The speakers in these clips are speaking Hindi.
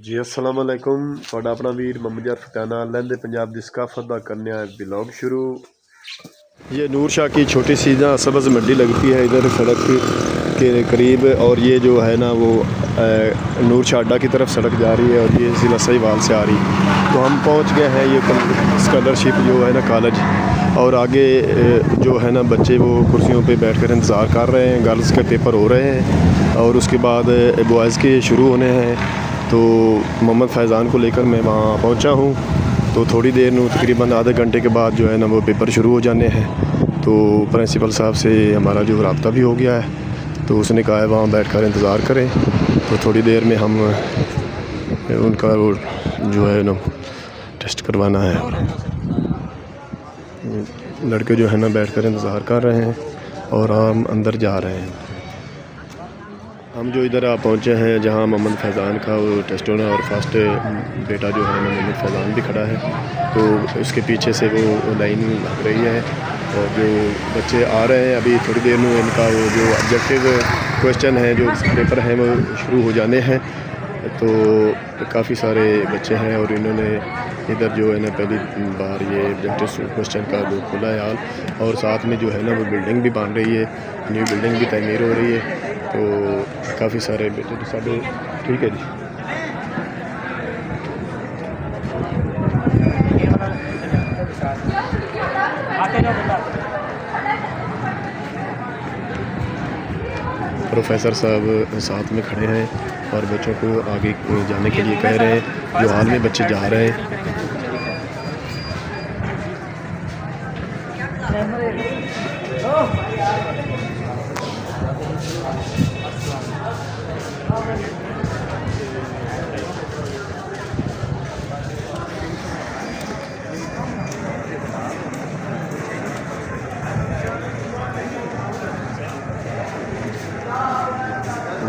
जी अस्सलाम वालेकुम। ਤੁਹਾਡਾ ਆਪਣਾ ਵੀਰ ਮੁਹੰਮਦ ਯਾਰ फटाना लहंदे पंजाब ਦੀ सकाफत का करने ब्लॉग शुरू। ये नूर शाह की छोटी सी ना सब्ज़ मंडी लगती है इधर सड़क के करीब, और ये जो है ना वो नूर शाह अड्डा की तरफ सड़क जा रही है और ये ज़िला सहीवाल से आ रही। तो हम पहुंच गए हैं ये स्कॉलरशिप जो है ना कॉलेज, और आगे जो है ना बच्चे वो कुर्सियों पे बैठकर इंतज़ार कर रहे हैं। गर्ल्स के पेपर हो रहे हैं और उसके बाद बॉयज़ के शुरू होने हैं। तो मोहम्मद फैज़ान को लेकर मैं वहाँ पहुँचा हूँ। तो थोड़ी देर में तकरीबन आधे घंटे के बाद जो है ना वो पेपर शुरू हो जाने हैं। तो प्रिंसिपल साहब से हमारा जो रब्ता भी हो गया है, तो उसने कहा है वहाँ बैठकर इंतज़ार करें। तो थोड़ी देर में हम उनका वो जो है ना टेस्ट करवाना है, और लड़के जो है ना बैठकर इंतज़ार कर रहे हैं और हम अंदर जा रहे हैं। हम जो इधर आ पहुँचे हैं जहाँ मोहम्मद फैज़ान का वो टेस्ट होना, और फर्स्ट बेटा जो है ना मोहम्मद फैज़ान भी खड़ा है। तो उसके पीछे से वो लाइन लग रही है और जो बच्चे आ रहे हैं अभी थोड़ी देर में इनका वो जो ऑब्जेक्टिव क्वेश्चन है जो पेपर हैं वो शुरू हो जाने हैं। तो काफ़ी सारे बच्चे हैं और इन्होंने इधर जो है ना पहली बार ये ऑब्जेक्टिव क्वेश्चन का वो खुला है हाल, और साथ में जो है ना वो बिल्डिंग भी बन रही है, न्यू बिल्डिंग भी तमीर हो रही है। तो काफ़ी सारे बेटे तो सब ठीक है जी। प्रोफेसर साहब साथ में खड़े हैं और बच्चों को आगे जाने के लिए कह रहे हैं। जो हाल में बच्चे जा रहे हैं।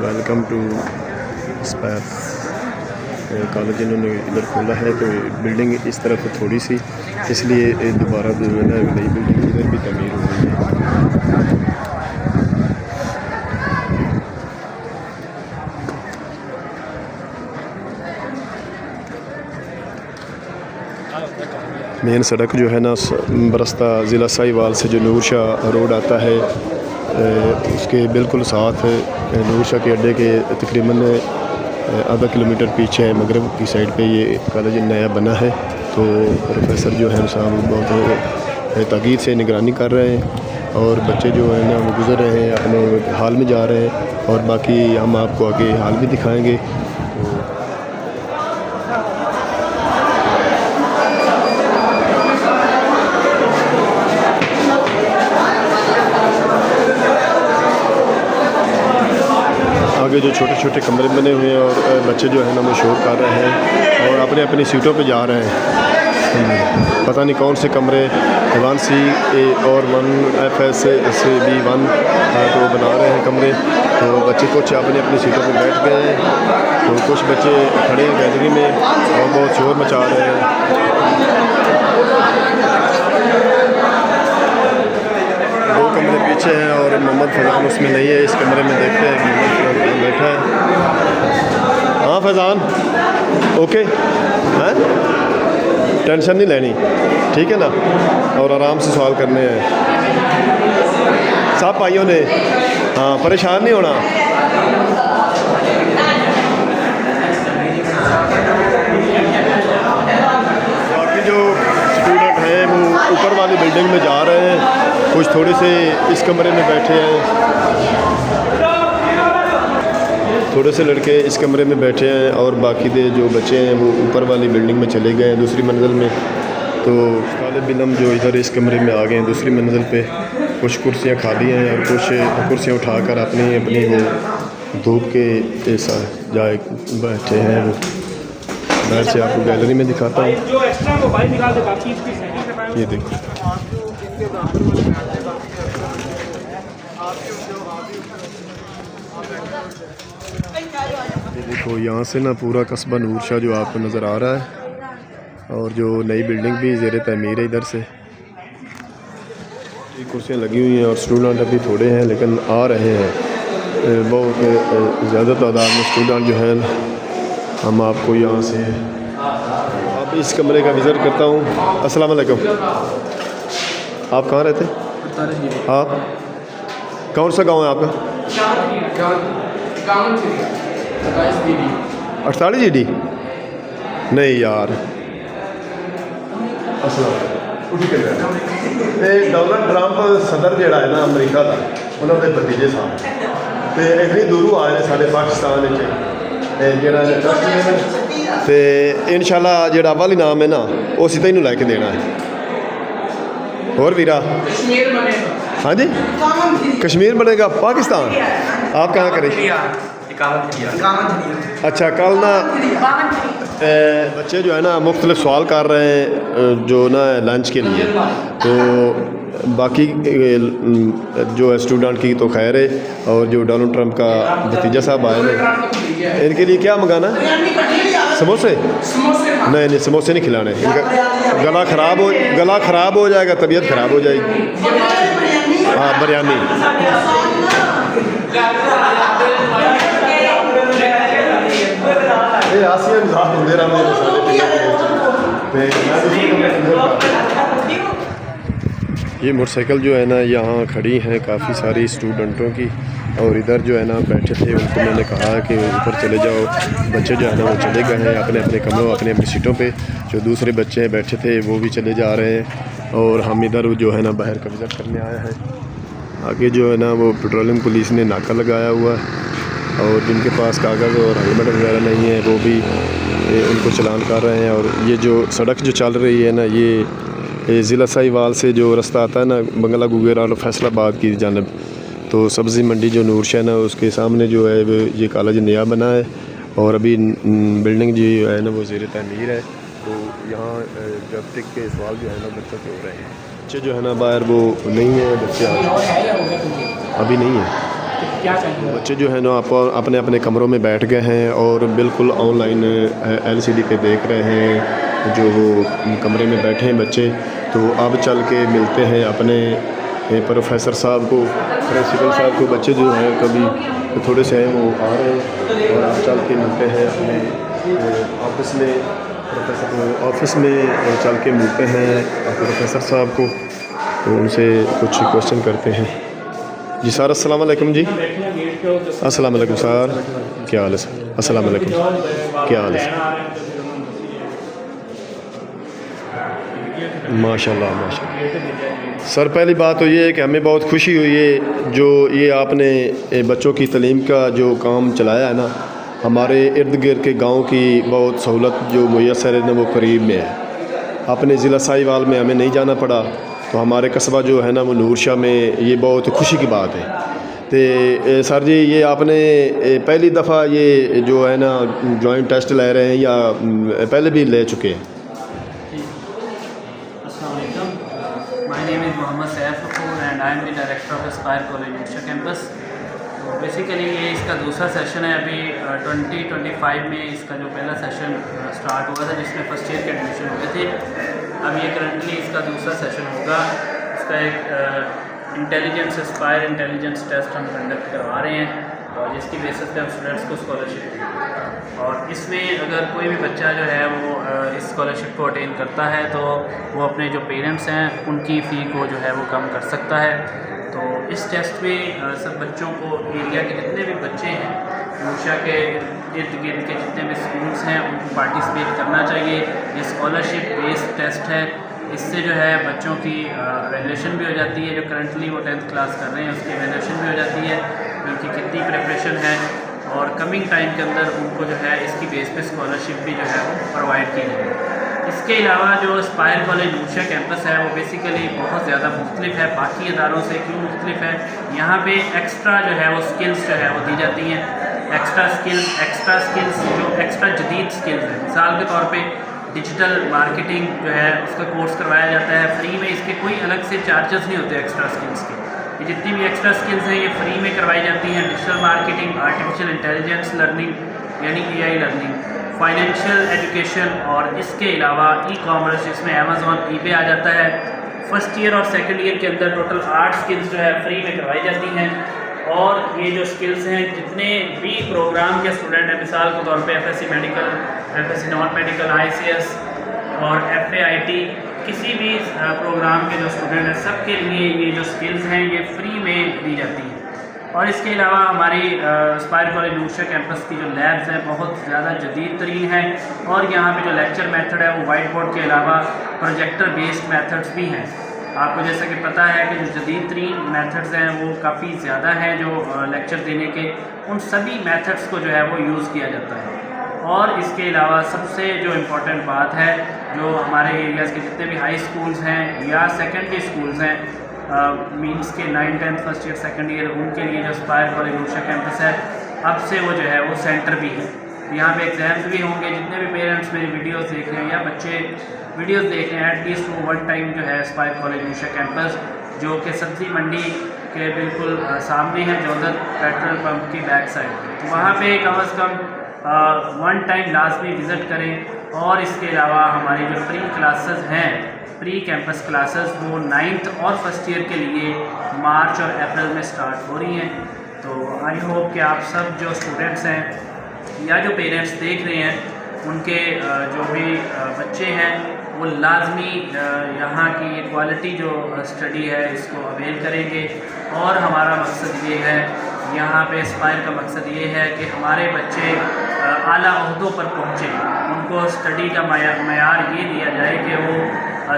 वेलकम टू स्पैर कॉलेज इन्होंने इधर खोला है। तो बिल्डिंग इस तरफ थोड़ी सी, इसलिए दोबारा जो है ना नई बिल्डिंग इधर भी तमीर हो रही है। मेन सड़क जो है ना बरस्ता ज़िला साहिवाल से जो नूर शाह रोड आता है उसके बिल्कुल साथ नूर शाह के अड्डे के तकरीबन आधा किलोमीटर पीछे मगरब की साइड पे ये कॉलेज नया बना है। तो प्रोफेसर जो है साहब बहुत ताक़ीद से निगरानी कर रहे हैं और बच्चे जो है ना वो गुज़र रहे हैं, अपने हाल में जा रहे हैं, और बाकी हम आपको आगे हाल भी दिखाएँगे। आगे जो छोटे छोटे कमरे बने हुए हैं और बच्चे जो है ना वो शोर कर रहे हैं और अपने अपनी सीटों पे जा रहे हैं। पता नहीं कौन से कमरे 1C और 1FSB1 तो बना रहे हैं कमरे। तो बच्चे कुछ अपनी अपनी सीटों पे बैठ गए हैं, तो कुछ बच्चे खड़े हैं गैलरी में और बहुत शोर मचा रहे हैं। दो कमरे पीछे हैं और मोहम्मद फैज़ान उसमें नहीं है। इस कमरे में देखते हैं मोहम्मद फैज़ान बैठा है। हाँ फैज़ान ओके हैं, टेंशन नहीं लेनी, ठीक है ना, और आराम से सवाल करने हैं सब भाइयों ने। हाँ परेशान नहीं होना। बाकी जो स्टूडेंट हैं वो ऊपर वाली बिल्डिंग में जा रहे हैं, कुछ थोड़े से इस कमरे में बैठे हैं, थोड़े से लड़के इस कमरे में बैठे हैं और बाकी दे जो बच्चे हैं वो ऊपर वाली बिल्डिंग में चले गए हैं दूसरी मंजिल में। तो तालिब इल्म जो इधर इस कमरे में आ गए हैं दूसरी मंजिल पे। कुछ कुर्सियाँ खाली हैं और कुछ कुर्सियाँ उठाकर अपनी अपनी वो धूप के ऐसा जाए बैठे हैं। वो मैं से आपको गैलरी में दिखाता हूँ, ये देखो। ये देखो यहाँ से ना पूरा कस्बा नूर शाह जो आपको नज़र आ रहा है, और जो नई बिल्डिंग भी ज़ेर तमीर है इधर से। कुर्सियाँ लगी हुई हैं और स्टूडेंट अभी थोड़े हैं लेकिन आ रहे हैं। बहुत ज़्यादा तादाद में स्टूडेंट जो हैं हम आपको यहाँ से अब इस कमरे का विज़िट करता हूँ। अस्सलाम वालेकुम। आप कहाँ रहते हैं? आप कौन सा गांव है आपका? 48 GD? नहीं यार। डोनाल्ड ट्रंप सदर जिहड़ा है ना अमरीका का, उन्होंने भतीजे साहब तो इतनी दूरों आए हैं साढ़े पाकिस्तान जिहड़ा तो इंशाल्लाह जिहड़ा अव्वल इनाम है ना वो सीधा ही लैके देना है। और वीरा हाँ जी कश्मीर बनेगा पाकिस्तान। आप कहाँ करें? अच्छा कल ना बच्चे जो है ना मुख्तलिफ सवाल कर रहे हैं जो ना लंच के लिए, तो बाकी जो है स्टूडेंट की तो खैर है, और जो डोनाल्ड ट्रंप का भतीजा साहब आए हैं इनके लिए क्या मंगाना है? समोसे? नहीं नहीं समोसे नहीं खिलाने, इनका गला ख़राब हो जाएगा, तबीयत ख़राब हो जाएगी। हाँ बिरयानी। ये मोटरसाइकिल जो है ना यहाँ खड़ी हैं काफ़ी सारी स्टूडेंटों की, और इधर जो है ना बैठे थे उनको मैंने कहा कि ऊपर चले जाओ। बच्चे जो है ना वो चले गए हैं अपने अपने कमरों अपने अपनी सीटों पे। जो दूसरे बच्चे बैठे थे वो भी चले जा रहे हैं, और हम इधर जो है ना बाहर का विज़िट करने आए हैं। आगे जो है ना वो पेट्रोलिंग पुलिस ने नाका लगाया हुआ है, और जिनके पास कागज़ और हेलमेट वगैरह नहीं है वो भी उनको चलान कर रहे हैं। और ये जो सड़क जो चल रही है ना ये ज़िला साहिवाल से जो रास्ता आता है ना बंगला गुगेरा और फैसलाबाद की जानब, तो सब्ज़ी मंडी जो नूरशा है उसके सामने जो है वो ये कॉलेज नया बना है, और अभी बिल्डिंग जो है ना वो ज़ेर तमीर है। तो यहाँ जब के सवाल जो है ना बच्चों के हो रहे हैं। बच्चे जो है ना बाहर वो नहीं है, बच्चे अभी नहीं है। बच्चे जो है ना अपने अपने कमरों में बैठ गए हैं और बिल्कुल ऑनलाइन LCD पे देख रहे हैं जो वो कमरे में बैठे हैं बच्चे। तो अब चल के मिलते हैं अपने प्रोफेसर साहब को, प्रिंसिपल साहब को। बच्चे जो हैं कभी थोड़े से हैं वो आ रहे हैं, और अब चल के मिलते हैं अपने ऑफिस में। प्रोफेसर ऑफिस में चल के मिलते हैं प्रोफेसर साहब को, तो उनसे कुछ क्वेश्चन करते हैं। जी सर अस्सलाम वालेकुम। जी अस्सलाम वालेकुम सर, क्या हाल है सर? अस्सलाम वालेकुम, क्या हाल है? माशाल्लाह माशाल्लाह। सर पहली बात तो ये है कि हमें बहुत खुशी हुई है जो ये आपने बच्चों की तालीम का जो काम चलाया है ना। हमारे इर्द गिर्द के गांव की बहुत सहूलत जो मुयसर है ना वो करीब में है। अपने ज़िला साहिवाल में हमें नहीं जाना पड़ा, तो हमारे कस्बा जो है ना वो नूरशाह में, ये बहुत खुशी की बात है। तो सर जी ये आपने पहली दफ़ा ये जो है ना जॉइंट टेस्ट ले रहे हैं या पहले भी ले चुके हैं? My name is Mohammad Saif Kapoor and I am the director of Aspire college Noorshah campus. तो बेसिकली ये इसका दूसरा सेशन है। अभी 2025 में इसका जो पहला सेशन स्टार्ट हुआ था जिसमें फर्स्ट ईयर के एडमिशन हुए थे। अब ये करंटली इसका दूसरा सेशन होगा। इसका एक इंटेलिजेंस एस्पायर इंटेलिजेंस टेस्ट हम कंडक्ट करवा रहे हैं, और जिसकी बेसिस पे हम स्टूडेंट्स को स्कॉलरशिप देंगे। और इसमें अगर कोई भी बच्चा जो है वो इस स्कॉलरशिप को अटेन करता है तो वो अपने जो पेरेंट्स हैं उनकी फ़ी को जो है वो कम कर सकता है। तो इस टेस्ट में सब बच्चों को, एरिया के जितने भी बच्चे हैं, नूरशाह के इर्द गिर्द के जितने भी स्कूल्स हैं उनको पार्टिसिपेट करना चाहिए। ये स्कॉलरशिप बेस्ड टेस्ट है। इससे जो है बच्चों की वैल्यूएशन भी हो जाती है। जो करंटली वो 10th क्लास कर रहे हैं उसकी वैल्यूएशन भी हो जाती है, उनकी कितनी प्रिपरेशन है, और कमिंग टाइम के अंदर उनको जो है इसकी बेस पे स्कॉलरशिप भी जो है वो प्रोवाइड की जाए। इसके अलावा जो एस्पायर कॉलेज नूरशाह कैंपस है वो बेसिकली बहुत ज़्यादा मुख्तलिफ है बाकी इदारों से। क्यों मुख्तलिफ है? यहाँ पे एक्स्ट्रा जो है वो स्किल्स जो है वो दी जाती हैं। एक्स्ट्रा स्किल्स जो एक्स्ट्रा जदीद स्किल्स हैं, मिसाल के तौर पे डिजिटल मार्केटिंग जो है उसका कोर्स करवाया जाता है फ्री में। इसके कोई अलग से चार्जेस नहीं होते एक्स्ट्रा स्किल्स के। ये जितनी भी एक्स्ट्रा स्किल्स हैं ये फ्री में करवाई जाती हैं। Digital marketing, artificial intelligence learning यानी AI लर्निंग, फाइनेंशियल एजुकेशन, और इसके अलावा ई-कॉमर्स जिसमें अमेज़ॉन, eBay आ जाता है। फर्स्ट ईयर और सेकंड ईयर के अंदर टोटल 8 स्किल्स जो है फ्री में करवाई जाती हैं। और ये जो स्किल्स हैं, जितने भी प्रोग्राम के स्टूडेंट हैं, मिसाल के तौर पे FSC medical, FSC non medical, ICS और FAIT, किसी भी प्रोग्राम के जो स्टूडेंट हैं सबके लिए ये जो स्किल्स हैं ये फ्री में दी जाती हैं। और इसके अलावा हमारी स्पायर कॉलेज नूरशा कैंपस की जो लैब्स हैं बहुत ज़्यादा जदीद तरीन है, और यहाँ पे जो लेक्चर मेथड है वो वाइट बोर्ड के अलावा प्रोजेक्टर बेस्ड मेथड्स भी हैं। आपको जैसा कि पता है कि जो जदीद तरीन मेथड्स हैं वो काफ़ी ज़्यादा हैं जो लेक्चर देने के, उन सभी मेथड्स को जो है वो यूज़ किया जाता है। और इसके अलावा सबसे जो इम्पोर्टेंट बात है, जो हमारे एरियाज़ के जितने भी हाई स्कूल्स हैं या सेकेंडरी स्कूल्स हैं, मीन्स के 9, 10, फर्स्ट ईयर, सेकेंड ईयर, उनके लिए जो स्पायर कॉलेज नूरशा कैंपस है अब से वो जो है वो सेंटर भी है। यहाँ पे एग्ज़ाम्स भी होंगे। जितने भी पेरेंट्स मेरी वीडियोस देख रहे हैं या बच्चे वीडियोस देख रहे हैं, एटलीस्ट वो वन टाइम जो है स्पायर कॉलेज नूरशा कैंपस, जो कि सब्ज़ी मंडी के बिल्कुल सामने है, जौजत पेट्रोल पंप की बैक साइड, तो वहाँ पे कम अज़ कम वन टाइम लाजमी विज़िट करें। और इसके अलावा हमारी जो प्री क्लासेस हैं, प्री कैंपस क्लासेस, वो 9th और फर्स्ट ईयर के लिए मार्च और अप्रैल में स्टार्ट हो रही हैं। तो आई होप कि आप सब जो स्टूडेंट्स हैं या जो पेरेंट्स देख रहे हैं, उनके जो भी बच्चे हैं वो लाजमी यहाँ की क्वालिटी जो स्टडी है इसको अवेल करेंगे। और हमारा मकसद ये है, यहाँ पे स्पायर का मकसद ये है कि हमारे बच्चे आला ओहदों पर पहुँचें, उनको स्टडी का मयार ये दिया जाए कि वो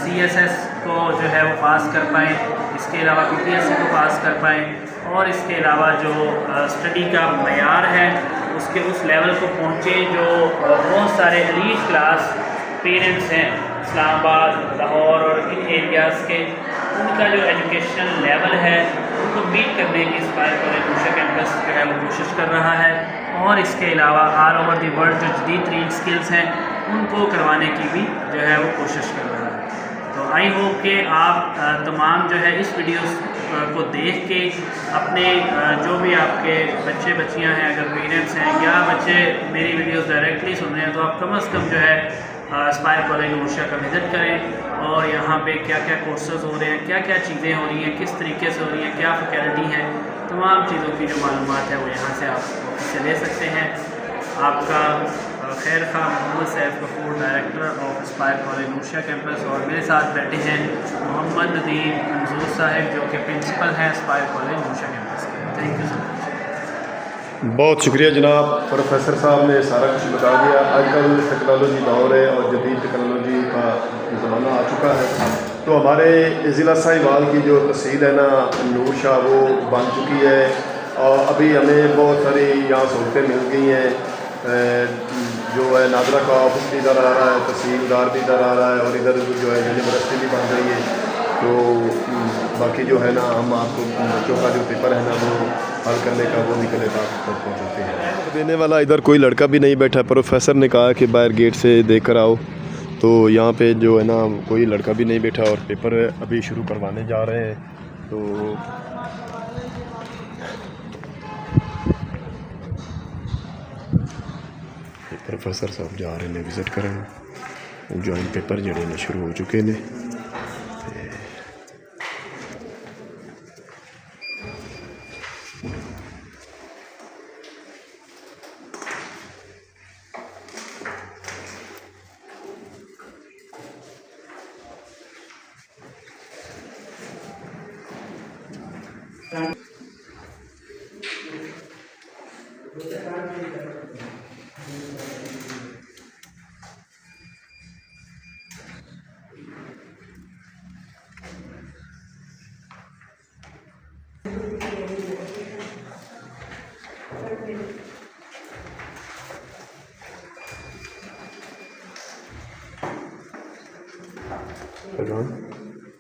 CSS को जो है वो पास कर पाएँ, इसके अलावा PTSC को पास कर पाएँ, और इसके अलावा जो स्टडी का मयार है उसके उस लेवल को पहुँचे जो बहुत सारे एलीट क्लास पेरेंट्स हैं इस्लामाबाद, लाहौर और इन एरियाज़ के, उनका जो एजुकेशन लेवल है उनको मीट करने की स्पायर कॉलेज नूरशा कैंपस जो है वो कोशिश कर रहा है। और इसके अलावा ऑल ओवर दी वर्ल्ड जो जदीद तरीन स्किल्स हैं उनको करवाने की भी जो है वो कोशिश कर रहा है। तो आई होप कि आप तमाम जो है इस वीडियोस को देख के अपने जो भी आपके बच्चे बच्चियां हैं, अगर पेरेंट्स हैं या बच्चे मेरी वीडियोस डायरेक्टली सुन रहे हैं, तो आप कम अज़ कम जो है स्पायर कॉलेज नूरशा का विज़िट करें और यहाँ पे क्या क्या कोर्सेज हो रहे हैं, क्या क्या चीज़ें हो रही हैं, किस तरीके से हो रही हैं, क्या फैकल्टी है, तमाम चीज़ों की जो मालूमात है वो यहाँ से आप से ले सकते हैं। आपका खैर खा Mohammad Saif Gafoor, director of Aspire college Noorshah campus, और मेरे साथ बैठे हैं मोहम्मद नदीम मंजूर साहब जो कि प्रिंसिपल हैं स्पायर कॉलेज नूरशा कैंपस के। Thank you so much. बहुत शुक्रिया जनाब, प्रोफेसर साहब ने सारा कुछ बता दिया। आजकल टेक्नोलॉजी दौर है और जदीद टेक्नोलॉजी का ज़माना आ चुका है, तो हमारे ज़िला साहिवाल की जो तहसील है ना नूरशा, वो बन चुकी है और अभी हमें बहुत सारी यहाँ सहूलतें मिल गई हैं। जो है नादरा का ऑफिस भी इधर आ रहा है, तहसीलदार भी इधर आ रहा है, और इधर जो है यूनिवर्सिटी भी बन रही है। तो बाकी जो है ना हम आपको बच्चों का जो पेपर है ना वो हल करने का वो निकले तक पहुँचाते हैं। देने वाला इधर कोई लड़का भी नहीं बैठा, प्रोफेसर ने कहा कि बाहर गेट से देकर आओ, तो यहाँ पे जो है ना कोई लड़का भी नहीं बैठा और पेपर अभी शुरू करवाने जा रहे हैं। तो प्रोफेसर साहब जा रहे हैं विजिट करन, ज्वाइंट पेपर जड़े ने शुरू हो चुके ने।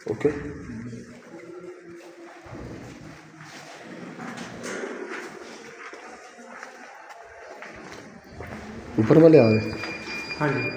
ओके, ऊपर वाले आ गए। हाँ जी।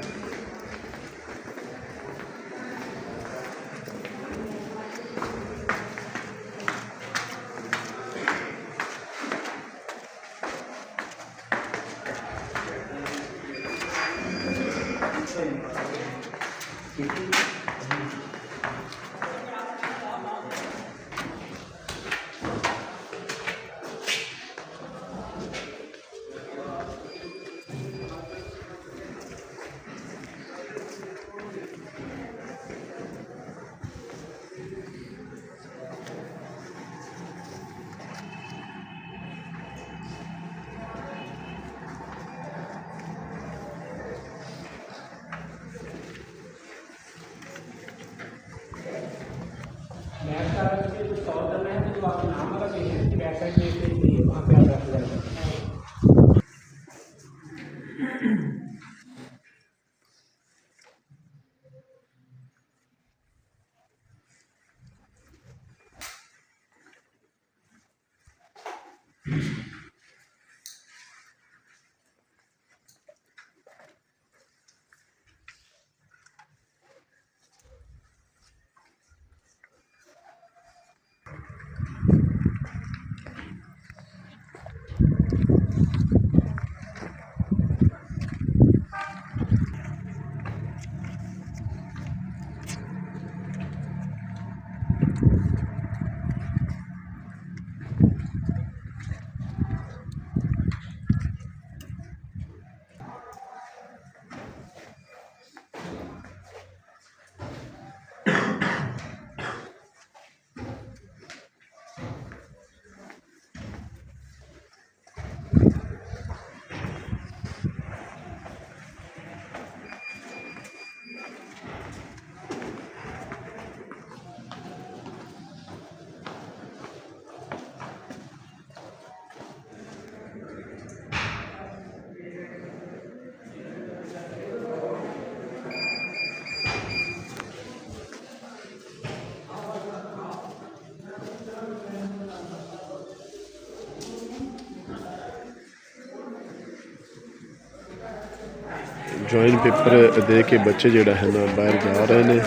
ਜੁਆਇਨ ਪੇਪਰ ਦੇ ਕੇ ਬੱਚੇ ਜਿਹੜਾ ਹੈ ਨਾ ਬਾਹਰ ਜਾ ਰਹੇ ਨੇ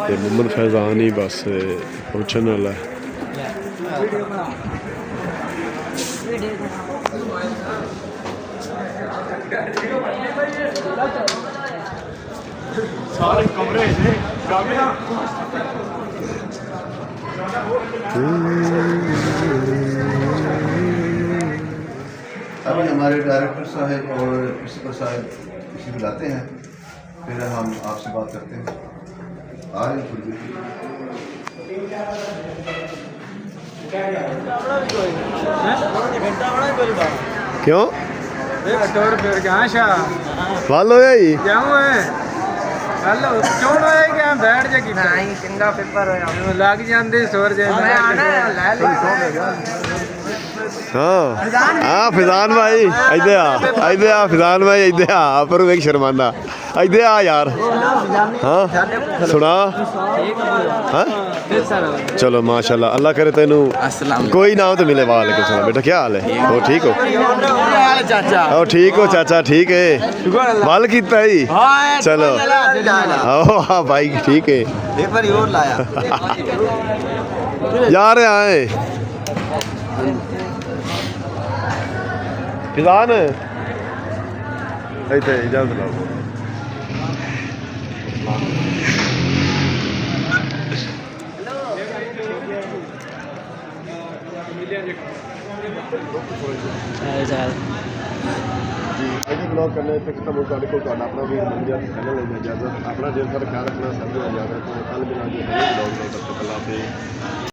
ਤੇ ਮੁਹੰਮਦ ਫੈਜ਼ਾਨ ਹੀ ਬਸ ਪਹੁੰਚਣ ਵਾਲਾ ਹੈ। ਸਾਰੇ ਕਮਰੇ ਨੇ ਕਾਮਿਆਂ अभी हमारे डायरेक्टर साहब और प्रिंसिपल साहब इसे बुलाते हैं, फिर हम आपसे बात करते हैं। आ रहे हैं थोड़ी क्यों ਟੋਰ ਫਿਰ ਗਿਆ ਸ਼ਾ ਵੱਲ ਹੋਇਆ ਜੀ ਜਾਉਂ ਹੈ ਹਲੋ ਚੋਣ ਹੋਇਆ ਕਿ ਬੈਠ ਜਾ ਕੀ ਨਹੀਂ ਚੰਗਾ ਪੇਪਰ ਹੋਇਆ ਲੱਗ ਜਾਂਦੇ ਸੋਰ ਜੇ ਮੈਂ ਆਣਾ ਲੈ ਲੈ ਹਾਂ ਫਿਜ਼ਾਨ ਭਾਈ ਇੱਧਰ ਆ ਫਿਜ਼ਾਨ ਭਾਈ ਇੱਧਰ ਆ ਪਰ ਵੇਖ ਸ਼ਰਮਾਨਾ ਇੱਧਰ ਆ ਯਾਰ ਹਾਂ ਸੁਣਾ ਹਾਂ चलो माशाल्लाह अल्लाह करे तेनू कोई ना हो तो मिले वालेकुम सलाम बेटा क्या हाल है हो ठीक हो ओ ठीक हो चाचा ठीक है वाल कीता ही चलो आओ हाँ भाई ठीक है पेपर ही और लाया यार आए फिजान इतने इजाजत लो जी अभी ब्लॉग करने तक खत्म हो ਤੁਹਾਡੇ ਕੋਲ ਤੁਹਾਡਾ ਆਪਣਾ ਵੀ ਮੰਜਾ ਚੈਨਲ ਹੈ ਇਜਾਜ਼ਤ ਆਪਣਾ ਦਿਲ ਦਾ ਖਿਆਲ ਰੱਖਣਾ ਸਭ ਨੂੰ ਇਜਾਜ਼ਤ ਕਲ ਮਿਲਾਂਗੇ ਨਵੇਂ ब्लॉग में तब तक अल्लाह हाफिज़।